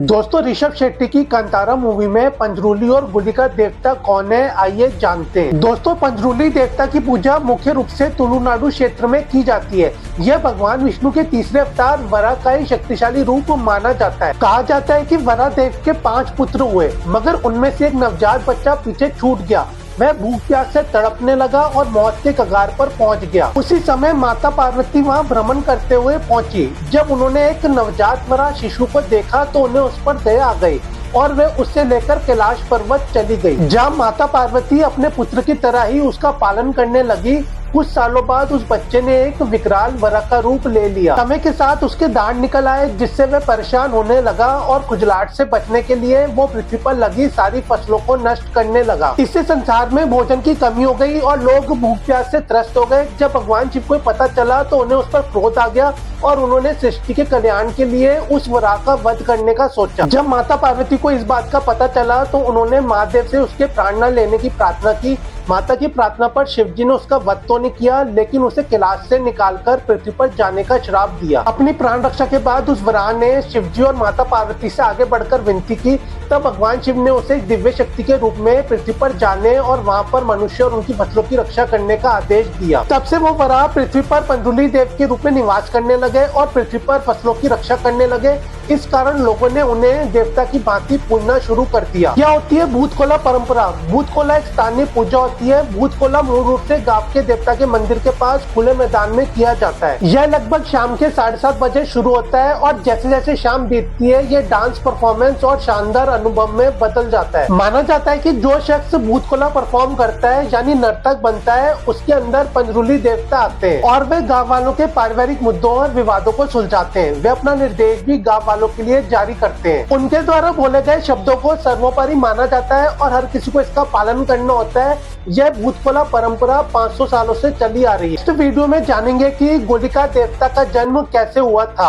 दोस्तों, ऋषभ शेट्टी की कांतारा मूवी में पंजरूली और गुलिका देवता कौन है, आइए जानते हैं। दोस्तों, पंजरूली देवता की पूजा मुख्य रूप से तुलुनाडु क्षेत्र में की जाती है। यह भगवान विष्णु के तीसरे अवतार वराह का ही शक्तिशाली रूप माना जाता है। कहा जाता है कि वराह देव के 5 पुत्र हुए, मगर उनमें से एक नवजात बच्चा पीछे छूट गया। वह भूख प्यास से तड़पने लगा और मौत के कगार पर पहुंच गया। उसी समय माता पार्वती वहां भ्रमण करते हुए पहुंची। जब उन्होंने एक नवजात वराह शिशु को देखा तो उन्हें उस पर दया आ गई और वे उससे लेकर कैलाश पर्वत चली गई, जहां माता पार्वती अपने पुत्र की तरह ही उसका पालन करने लगी। कुछ सालों बाद उस बच्चे ने एक विकराल वराह का रूप ले लिया। समय के साथ उसके दांत निकल आए, जिससे वह परेशान होने लगा और खुजलाहट से बचने के लिए वो पृथ्वी पर लगी सारी फसलों को नष्ट करने लगा। इससे संसार में भोजन की कमी हो गई और लोग भूख प्यास से त्रस्त हो गए। जब भगवान शिव को पता चला तो उन्हें उस पर क्रोध आ गया और उन्होंने सृष्टि के कल्याण के लिए उस वराह का वध करने का सोचा। जब माता पार्वती को इस बात का पता चला तो उन्होंने महादेव से उसके प्राण न लेने की प्रार्थना की। माता की प्रार्थना पर शिवजी ने उसका वध तो नहीं किया, लेकिन उसे कैलाश से निकालकर पृथ्वी पर जाने का श्राप दिया। अपनी प्राण रक्षा के बाद उस वराह ने शिवजी और माता पार्वती से आगे बढ़कर विनती की। तब भगवान शिव ने उसे एक दिव्य शक्ति के रूप में पृथ्वी पर जाने और वहां पर मनुष्य और उनकी फसलों की रक्षा करने का आदेश दिया। तब से वो वराह पृथ्वी पर पंजरूली देव के रूप में निवास करने लगे और पृथ्वी पर फसलों की रक्षा करने लगे। इस कारण लोगों ने उन्हें देवता की भांति पूजना शुरू कर दिया। क्या होती है भूत कोला परंपरा? भूत कोला एक स्थानीय पूजा होती है। भूत कोला मूल रूप से गांव के देवता के मंदिर के पास खुले मैदान में किया जाता है। यह लगभग शाम के 7:30 बजे शुरू होता है और जैसे जैसे शाम बीतती है ये डांस परफॉर्मेंस और शानदार अनुभव में बदल जाता है। माना जाता है कि जो शख्स भूत कोला परफॉर्म करता है यानी नर्तक बनता है, उसके अंदर पंजरूली देवता आते हैं और वे गाँव वालों के पारिवारिक मुद्दों और विवादों को सुलझाते हैं। वे अपना निर्देश भी गाँव वालों के लिए जारी करते हैं। उनके द्वारा बोले गए शब्दों को सर्वोपरि माना जाता है और हर किसी को इसका पालन करना होता है। यह भूत कोला परंपरा 500 सालों से चली आ रही है। इस वीडियो में जानेंगे कि गुलिका देवता का जन्म कैसे हुआ था।